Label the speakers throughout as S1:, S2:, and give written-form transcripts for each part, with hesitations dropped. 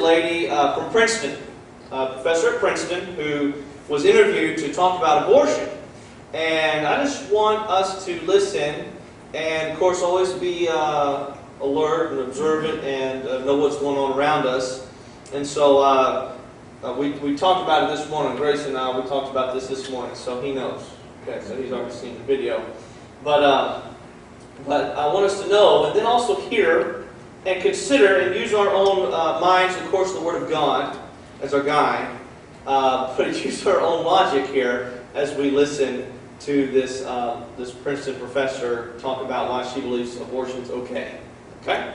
S1: lady from Princeton, a professor at Princeton, who was interviewed to talk about abortion. And I just want us to listen and, of course, always be alert and observant and know what's going on around us. And so we talked about it this morning. Grace and I, we talked about this morning, so he knows. Okay, so he's already seen the video. But I want us to know, and then also hear and consider and use our own minds, of course, the Word of God as our guide, but use our own logic here as we listen to this this Princeton professor talk about why she believes abortion's okay. Okay?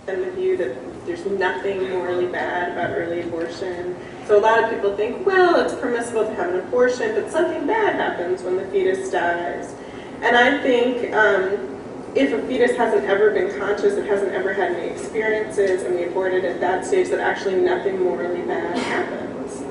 S2: And the view that there's nothing morally bad about early abortion. So a lot of people think, well, it's permissible to have an abortion, but something bad happens when the fetus dies. And I think if a fetus hasn't ever been conscious, it hasn't ever had any experiences, and we abort it at that stage, that actually nothing morally bad happens.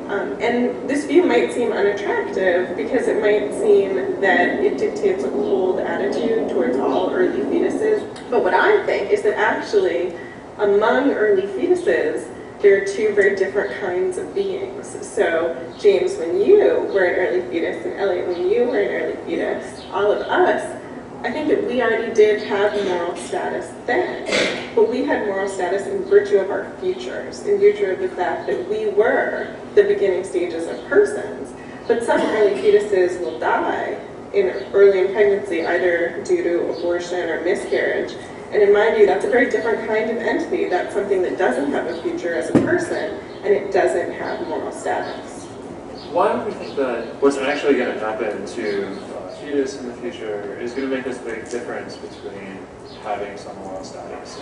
S2: And this view might seem unattractive because it might seem that it dictates a cold attitude towards all early fetuses. But what I think is that actually, among early fetuses, there are two very different kinds of beings. So, James, when you were an early fetus, and Elliot, when you were an early fetus, all of us, I think that we already did have moral status then, but we had moral status in virtue of our futures, in virtue of the fact that we were the beginning stages of persons. But some early fetuses will die early in pregnancy, either due to abortion or miscarriage. And in my view, that's a very different kind of entity. That's something that doesn't have a future as a person, and it doesn't have moral status.
S3: Why do we think that what's actually going to happen to a fetus in the future is going to make this big difference between having some moral status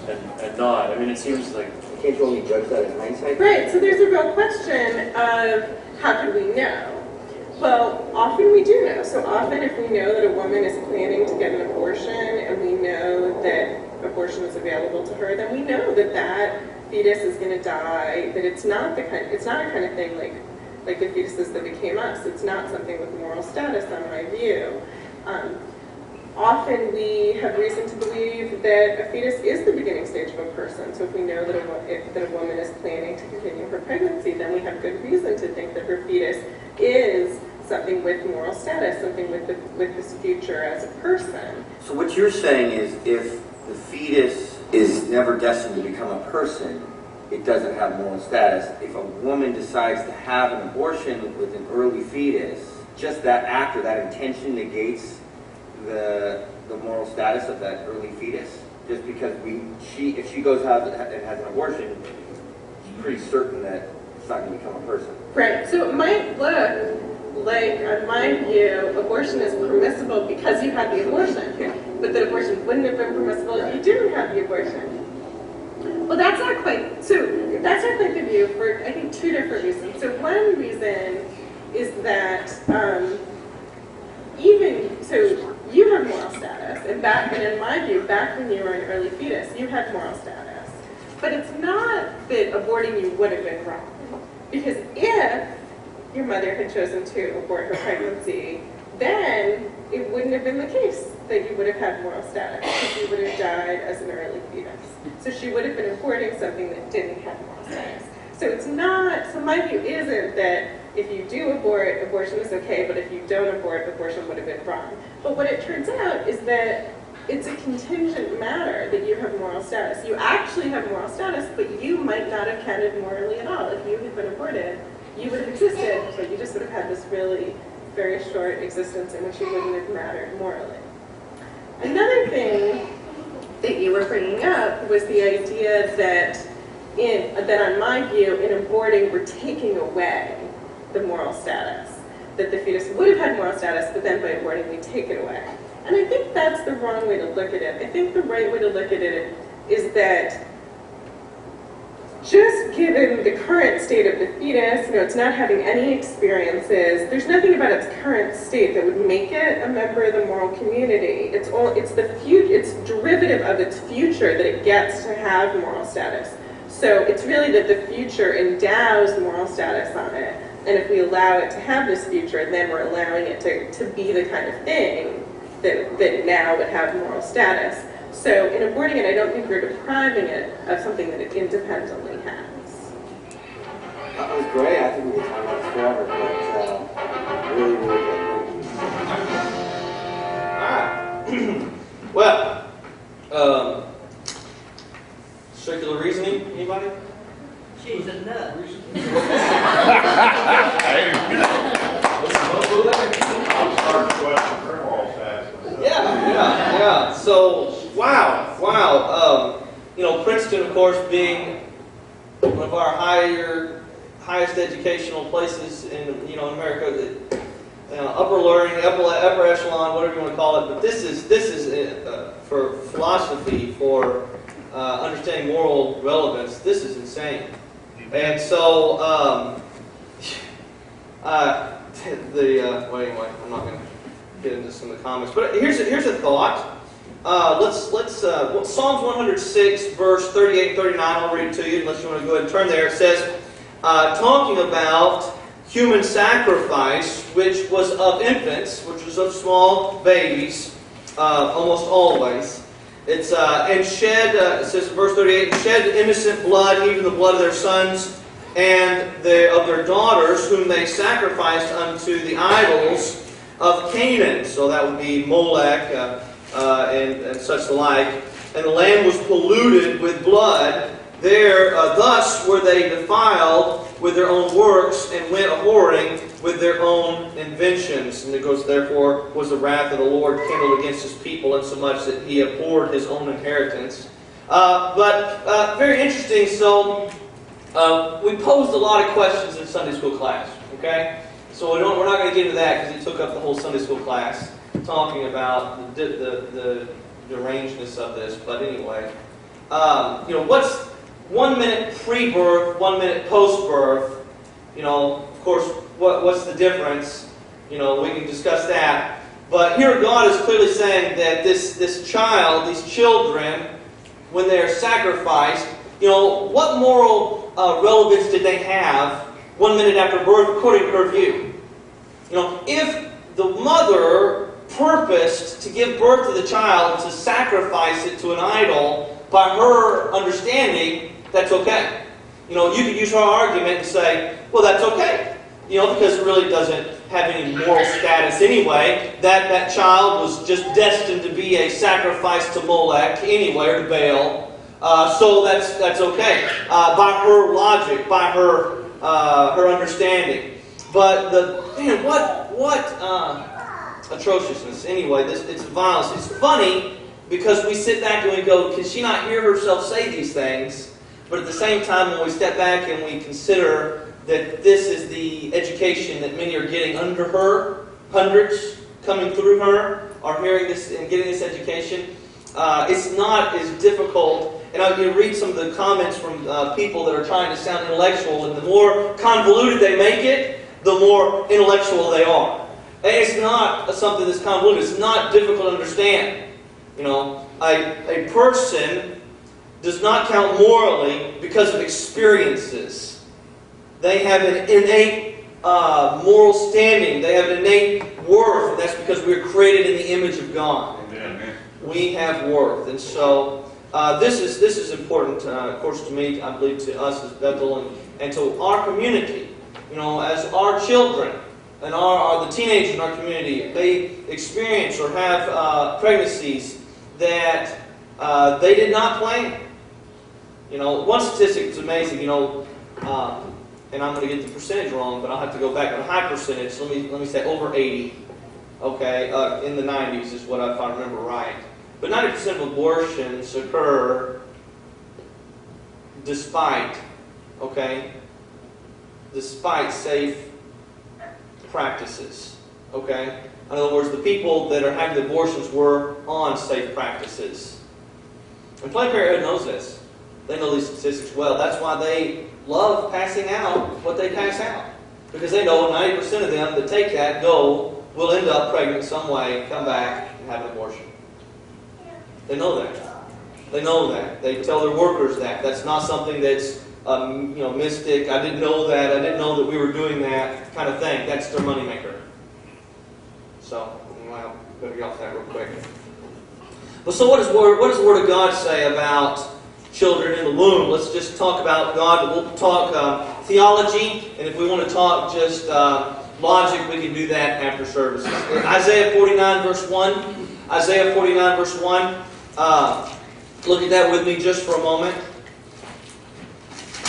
S3: and not? I mean, it seems like...
S4: Can't you only judge that in hindsight?
S2: Right, so there's a real question of how can we know? Well, often we do know. So often if we know that a woman is planning to get an abortion and we know that abortion is available to her, then we know that that fetus is going to die, that it's not a kind of thing like the fetuses that became us. It's not something with moral status, on my view. Often we have reason to believe that a fetus is the beginning stage of a person. So if we know that a woman is planning to continue her pregnancy, then we have good reason to think that her fetus is something with moral status, something with this future as a person.
S4: So what you're saying is if the fetus is never destined to become a person, it doesn't have moral status. If a woman decides to have an abortion with an early fetus, just that act or that intention negates the moral status of that early fetus. Just because if she goes out and has an abortion, it's pretty certain that it's not going to become a person.
S2: Right. So it might look like, on my view, abortion is permissible because you had the abortion, but that abortion wouldn't have been permissible if you didn't have the abortion. Well, that's not quite the view for, I think, two different reasons. So one reason is that you have moral status, and in my view, back when you were an early fetus, you had moral status. But it's not that aborting you would have been wrong, because if your mother had chosen to abort her pregnancy, then it wouldn't have been the case that you would have had moral status, because you would have died as an early fetus. So she would have been aborting something that didn't have moral status. So it's not, so my view isn't that if you do abort, abortion is okay, but if you don't abort, abortion would have been wrong. But what it turns out is that it's a contingent matter that you have moral status. You actually have moral status, but you might not have counted morally at all. If you had been aborted, you would have existed, but you just would have had this really very short existence in which you wouldn't have mattered morally. Another thing that you were bringing up was the idea that on my view, in aborting, we're taking away the moral status. That the fetus would have had moral status, but then by aborting, we take it away. And I think that's the wrong way to look at it. I think the right way to look at it is that just given the current state of the fetus, it's not having any experiences, there's nothing about its current state that would make it a member of the moral community. It's derivative of its future that it gets to have moral status. So it's really that the future endows moral status on it. And if we allow it to have this future, then we're allowing it to be the kind of thing that now would have moral status. So in aborting it, I don't think we're depriving it of something that it independently has.
S4: That was great. I think we could talk about this forever, but really, really good.
S1: Well, circular reasoning, anybody?
S5: She's a nut.
S1: Yeah. So, wow. Princeton, of course, being one of our highest educational places in America, upper learning, upper echelon, whatever you want to call it. But this is for philosophy, for understanding moral relevance. This is insane. And so, well, anyway, I'm not going to get into some of the comments. But here's a thought. Psalms 106, verse 38 and 39. I'll read it to you, unless you want to go ahead and turn there. It says, talking about human sacrifice, which was of infants, which was of small babies, almost always. It's and shed. It says in verse 38, and shed innocent blood, even the blood of their sons and of their daughters, whom they sacrificed unto the idols of Canaan. So that would be Molech and such the like. And the land was polluted with blood. There, thus were they defiled with their own works, and went a-whoring with their own inventions. And it goes, therefore was the wrath of the Lord kindled against His people, insomuch that He abhorred His own inheritance. But very interesting. So we posed a lot of questions in Sunday school class. Okay, so we're not going to get into that because it took up the whole Sunday school class talking about the derangedness of this. But anyway, what's 1 minute pre-birth, 1 minute post-birth? Of course, what's the difference? We can discuss that. But here God is clearly saying that this child, these children, when they are sacrificed, what moral relevance did they have 1 minute after birth according to her view? If the mother purposed to give birth to the child, to sacrifice it to an idol, by her understanding, that's okay. You could use her argument and say, well, that's okay. Because it really doesn't have any moral status anyway. That child was just destined to be a sacrifice to Molech anyway, or to Baal. So that's okay. By her logic, by her understanding. But what atrociousness. Anyway, it's violence. It's funny because we sit back and we go, can she not hear herself say these things? But at the same time, when we step back and we consider that this is the education that many are getting under her, hundreds coming through her are hearing this and getting this education, it's not as difficult. And I'm going to read some of the comments from people that are trying to sound intellectual, and the more convoluted they make it, the more intellectual they are. And it's not something that's convoluted. It's not difficult to understand. A person does not count morally because of experiences. They have an innate moral standing. They have an innate worth, and that's because we were created in the image of God. Amen. We have worth, and so this is important, of course, to me. I believe to us as Bethel and to our community. As our children and the teenagers in our community, if they experience or have pregnancies that they did not plan. One statistic is amazing. And I'm going to get the percentage wrong, but I'll have to go back. But a high percentage, let me say over 80. Okay, in the 90s is what if I remember right. But 90% of abortions occur despite safe practices. Okay, in other words, the people that are having the abortions were on safe practices. And Planned Parenthood knows this. They know these statistics well. That's why they love passing out what they pass out. Because they know 90% of them that take that will end up pregnant some way, come back, and have an abortion. They know that. They know that. They tell their workers that. That's not something that's mystic. I didn't know that. I didn't know that we were doing that kind of thing. That's their moneymaker. So, I'll get off that real quick. But so what does the Word of God say about children in the womb? Let's just talk about God. We'll talk theology, and if we want to talk just logic, we can do that after services. Isaiah 49 verse 1. Isaiah 49 verse 1. Look at that with me just for a moment.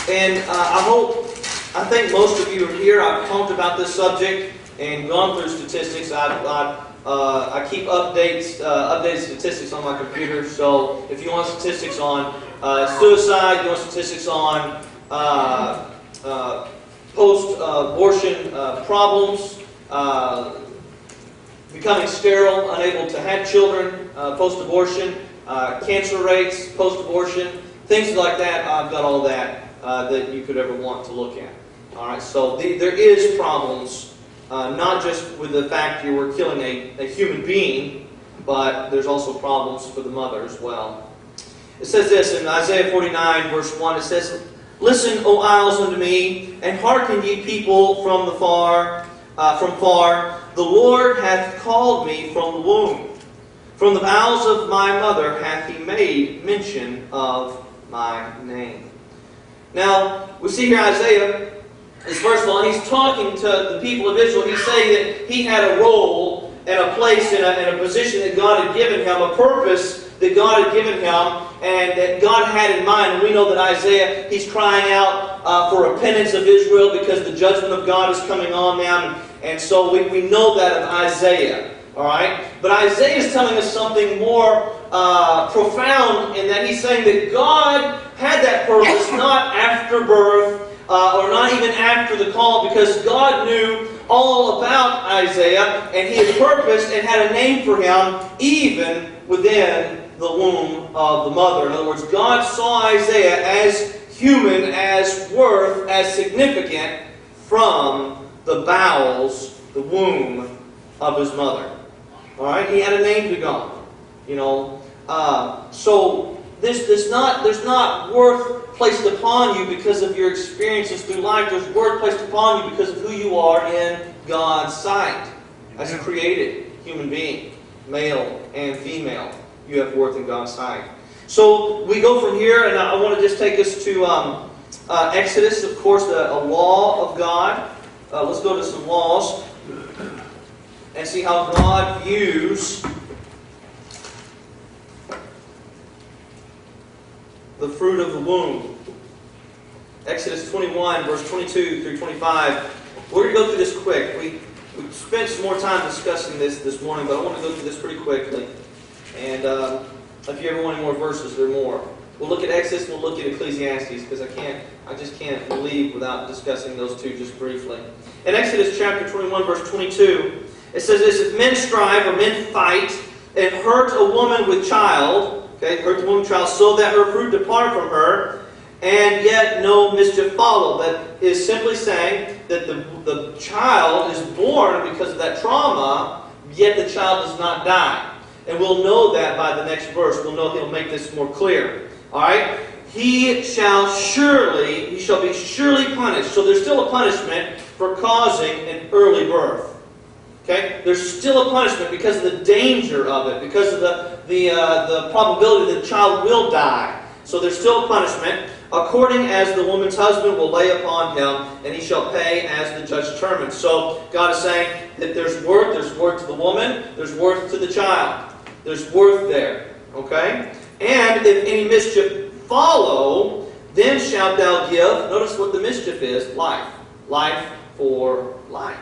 S1: And I think most of you are here. I've talked about this subject and gone through statistics. I keep updated statistics on my computer. So if you want statistics on suicide, you want statistics on post-abortion problems, becoming sterile, unable to have children post-abortion, cancer rates post-abortion, things like that. I've got all that that you could ever want to look at. All right, so there is problems, not just with the fact you were killing a human being, but there's also problems for the mother as well. It says this in Isaiah 49 verse 1. It says, "Listen, O isles, unto me, and hearken ye people from far. The Lord hath called me from the womb. From the bowels of my mother hath He made mention of my name." Now, we see here Isaiah is, first of all, he's talking to the people of Israel. He's saying that he had a role and a place and a position that God had given him, a purpose that God had given him, and that God had in mind. And we know that Isaiah, he's crying out for repentance of Israel because the judgment of God is coming on them. And so we know that of Isaiah. All right? But Isaiah is telling us something more profound in that he's saying that God had that purpose not after birth or not even after the call, because God knew all about Isaiah and He had purposed and had a name for him even within the womb of the mother. In other words, God saw Isaiah as human, as worth, as significant from the bowels, the womb of his mother. All right, he had a name to God. You know, so there's not worth placed upon you because of your experiences through life. There's worth placed upon you because of who you are in God's sight as a created human being, male and female. You have worth in God's sight. So we go from here, and I want to just take us to Exodus, of course, a law of God. Let's go to some laws and see how God views the fruit of the womb. Exodus 21, verse 22 through 25. We're going to go through this quick. We spent some more time discussing this morning, but I want to go through this pretty quickly. And if you ever want any more verses, there are more. We'll look at Exodus and we'll look at Ecclesiastes, because I just can't leave without discussing those two just briefly. In Exodus chapter 21, verse 22, it says this: "If men strive or men fight and hurt a woman with child," okay, hurt the woman with child, "so that her fruit depart from her, and yet no mischief follow." That is simply saying that the child is born because of that trauma, yet the child does not die. And we'll know that by the next verse. We'll know he'll make this more clear. All right? He shall be surely punished. So there's still a punishment for causing an early birth. Okay? There's still a punishment because of the danger of it, because of the probability that the child will die. So there's still a punishment, according as the woman's husband will lay upon him, and he shall pay as the judge determines. So God is saying that there's worth to the woman, there's worth to the child. There's worth there. Okay? "And if any mischief follow, then shalt thou give," notice what the mischief is, life. Life for life.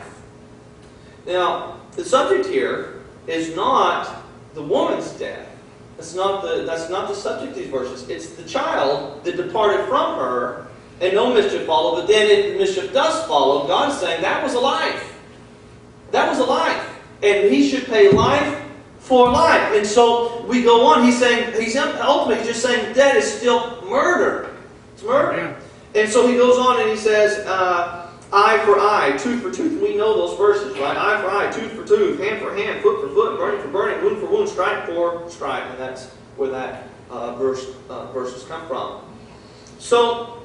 S1: Now, the subject here is not the woman's death. That's not the subject of these verses. It's the child that departed from her, and no mischief followed. But then if mischief does follow, God's saying that was a life. That was a life. And he should pay life for life. And so we go on. He's ultimately just saying that is still murder. It's murder. And so he goes on and he says, eye for eye, tooth for tooth. We know those verses, right? Eye for eye, tooth for tooth, hand for hand, foot for foot, burning for burning, wound for wound, stripe for stripe. And that's where that verses come from. So,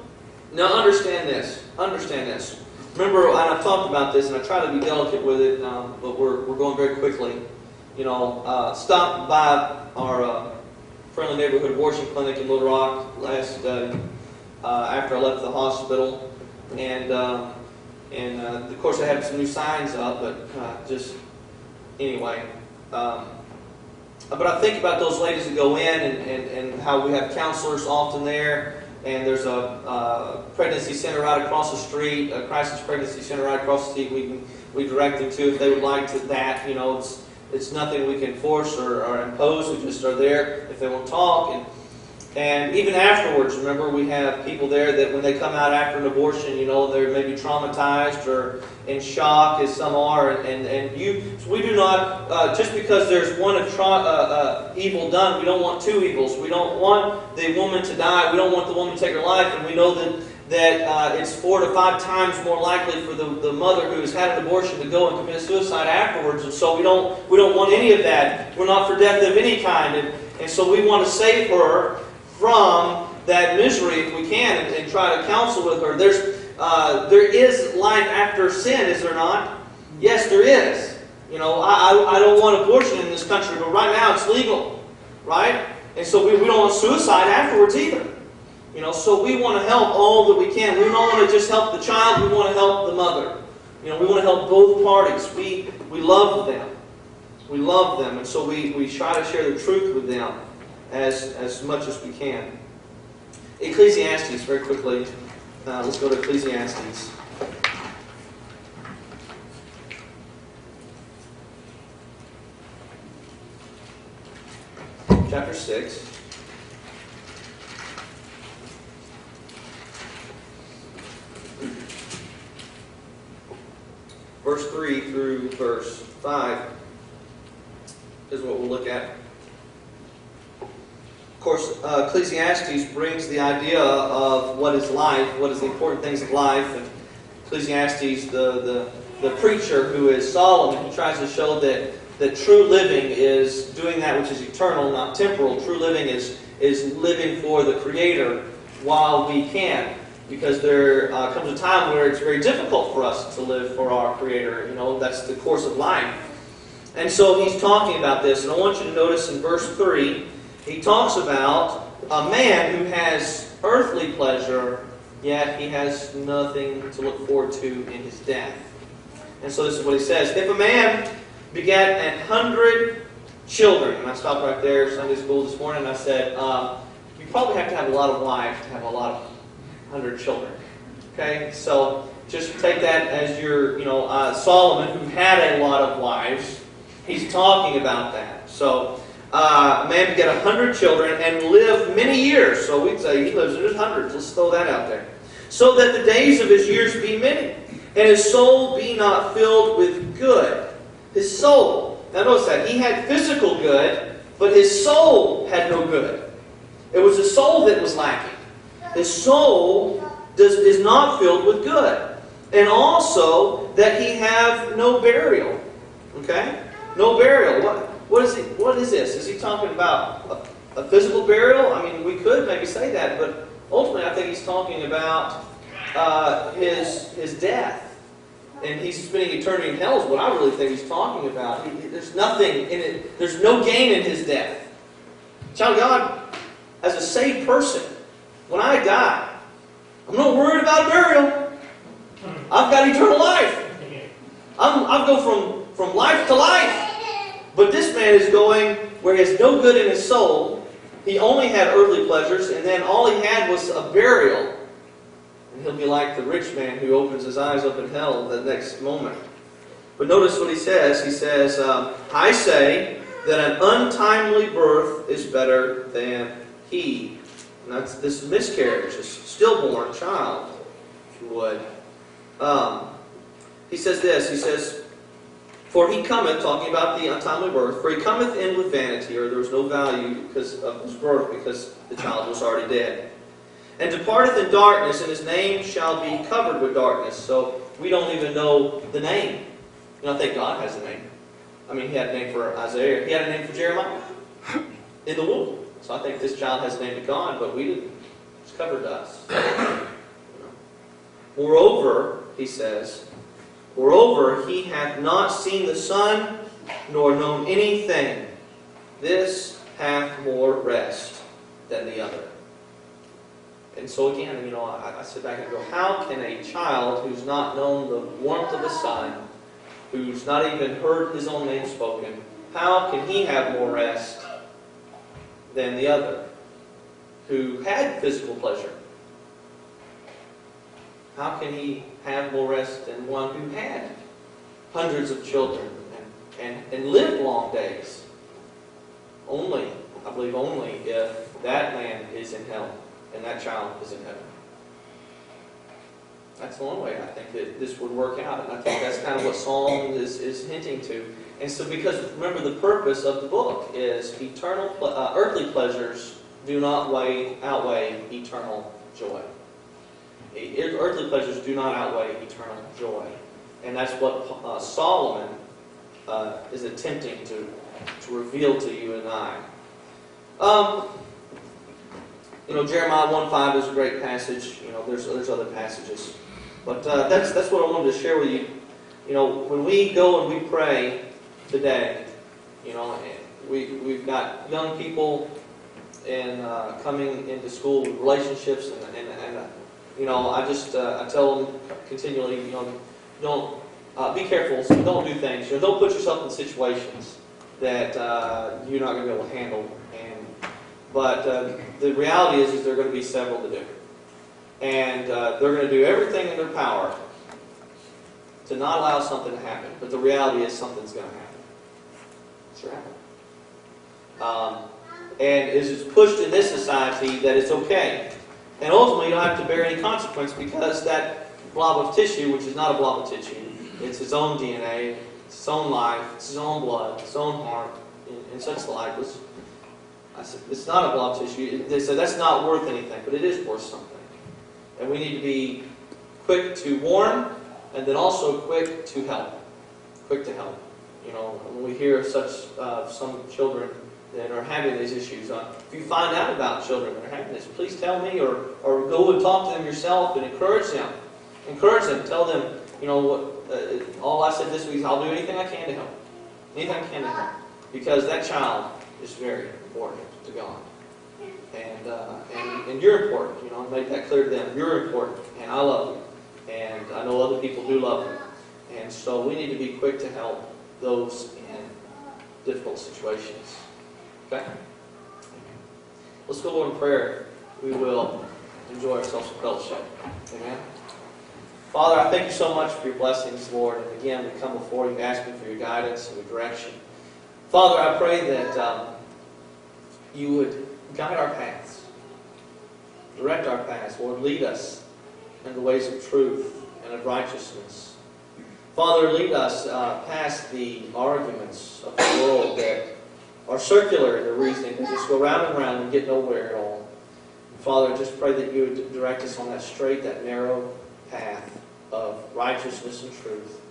S1: now understand this. Understand this. Remember, and I've talked about this, and I try to be delicate with it, but we're going very quickly. You know, stop by our Friendly Neighborhood Abortion Clinic in Little Rock after I left the hospital, and of course I had some new signs up, but just anyway. But I think about those ladies that go in and how we have counselors often there, and there's a pregnancy center right across the street, a crisis pregnancy center right across the street. We direct them to if they would like to that. It's nothing we can force or impose. We just are there if they want to talk. And even afterwards, remember, we have people there that when they come out after an abortion, they're maybe traumatized or in shock, as some are. So we do not, just because there's one evil done, we don't want two evils. We don't want the woman to die. We don't want the woman to take her life. And we know that it's 4 to 5 times more likely for the mother who has had an abortion to go and commit suicide afterwards. And so we don't want any of that. We're not for death of any kind. And so we want to save her from that misery if we can, and try to counsel with her. There is life after sin, is there not? Yes, there is. I don't want abortion in this country, but right now it's legal, right? And so we don't want suicide afterwards either. So we want to help all that we can. We don't want to just help the child, we want to help the mother. We want to help both parties. We love them. We love them, and so we try to share the truth with them as much as we can. Ecclesiastes, very quickly. Let's go to Ecclesiastes. Chapter 6. Verse 3 through verse 5 is what we'll look at. Of course, Ecclesiastes brings the idea of what is life, what is the important things of life. And Ecclesiastes, the preacher who is Solomon, he tries to show that true living is doing that which is eternal, not temporal. True living is living for the Creator while we can. Because there comes a time where it's very difficult for us to live for our Creator. That's the course of life. And so he's talking about this. And I want you to notice in verse 3, he talks about a man who has earthly pleasure, yet he has nothing to look forward to in his death. And so this is what he says. If a man begat 100 children, and I stopped right there Sunday school this morning, and I said, you probably have to have a lot of wives to have a lot of 100 children. Okay? So just take that as your, Solomon, who had a lot of wives, he's talking about that. So, a man begat 100 children and lived many years. So we'd say he lives in his hundreds. Let's throw that out there. So that the days of his years be many, and his soul be not filled with good. His soul. Now notice that. He had physical good, but his soul had no good. It was the soul that was lacking. His soul is not filled with good. And also that he have no burial. Okay? No burial. What is this? Is he talking about a physical burial? I mean, we could maybe say that, but ultimately I think he's talking about his death. And he's spending eternity in hell is what I really think he's talking about. There's nothing in it. There's no gain in his death. Child of God, as a saved person, when I die, I'm not worried about burial. I've got eternal life. I go from life to life. But this man is going where he has no good in his soul. He only had earthly pleasures, and then all he had was a burial. And he'll be like the rich man who opens his eyes up in hell the next moment. But notice what he says. He says, I say that an untimely birth is better than he. And that's this miscarriage, this stillborn child, if you would. He says this. He says, for he cometh, talking about the untimely birth, for he cometh in with vanity, or there was no value because of his birth, because the child was already dead. And departeth in darkness, and his name shall be covered with darkness. So we don't even know the name. I think God has a name. I mean, he had a name for Isaiah. He had a name for Jeremiah in the womb. So I think this child has a name to God, but we didn't. It's covered to us. Moreover, he says, moreover, he hath not seen the Son, nor known anything. This hath more rest than the other. And so again, I sit back and go, how can a child who's not known the warmth of the sun, who's not even heard his own name spoken, how can he have more rest than the other, who had physical pleasure? How can he have more rest than one who had hundreds of children and lived long days? Only, I believe only if that man is in hell and that child is in heaven. That's the only way I think that this would work out. And I think that's kind of what Psalm is hinting to. And so, because remember, the purpose of the book is earthly pleasures do not outweigh eternal joy. Earthly pleasures do not outweigh eternal joy. And that's what Solomon is attempting to reveal to you and I. Jeremiah 1:5 is a great passage. There's other passages. But that's what I wanted to share with you. When we go and we pray today, we've got young people and coming into school with relationships, and I tell them continually, don't be careful, so don't do things. Don't put yourself in situations that you're not going to be able to handle. But the reality is there are going to be several to do. And they're going to do everything in their power to not allow something to happen. But the reality is something's going to happen. Sure happen. And it's pushed in this society that it's okay. And ultimately you don't have to bear any consequence, because that blob of tissue, which is not a blob of tissue, it's its own DNA, its own life, it's its own blood, its own heart, and such like. I said, it's not a blob of tissue. They said that's not worth anything, but it is worth something. And we need to be quick to warn, and then also quick to help. Quick to help. When we hear such some children that are having these issues, if you find out about children that are having this, please tell me, or go and talk to them yourself and encourage them. Encourage them. Tell them, all I said this week is I'll do anything I can to help. Anything I can to help. Because that child is very important to God. And you're important. Make that clear to them. You're important, and I love you. And I know other people do love you. And so we need to be quick to help those in difficult situations. Okay? Let's go in prayer. We will enjoy ourselves in fellowship. Amen. Father, I thank you so much for your blessings, Lord. And again, we come before you asking for your guidance and your direction. Father, I pray that you would guide our paths. Direct our paths. Lord, lead us in the ways of truth and of righteousness. Father, lead us past the arguments of the world that are circular in their reasoning, that just go round and round and get nowhere at all. Father, I just pray that you would direct us on that straight, that narrow path of righteousness and truth.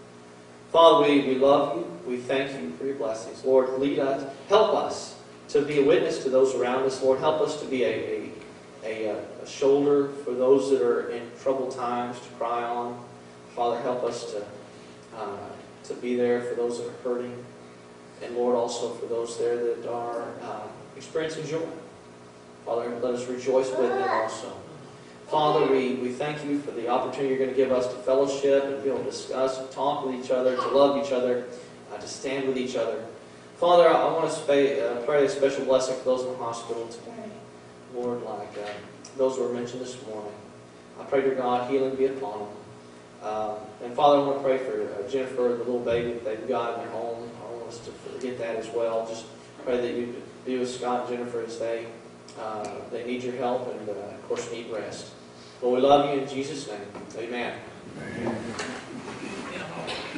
S1: Father, we love you. We thank you for your blessings. Lord, lead us. Help us to be a witness to those around us. Lord, help us to be a shoulder for those that are in troubled times to cry on. Father, help us to be there for those that are hurting. And Lord, also for those there that are experiencing joy. Father, let us rejoice with them also. Father, we thank you for the opportunity you're going to give us to fellowship and be able to discuss and talk with each other, to love each other, to stand with each other. Father, I want to pray a special blessing for those in the hospital today. Lord, like those who were mentioned this morning. I pray to God, healing be upon them. And Father, I want to pray for Jennifer, the little baby that they've got in their home. I don't want us to forget that as well. Just pray that you be with Scott and Jennifer as they need your help and, of course, need rest. Lord, we love you in Jesus' name. Amen.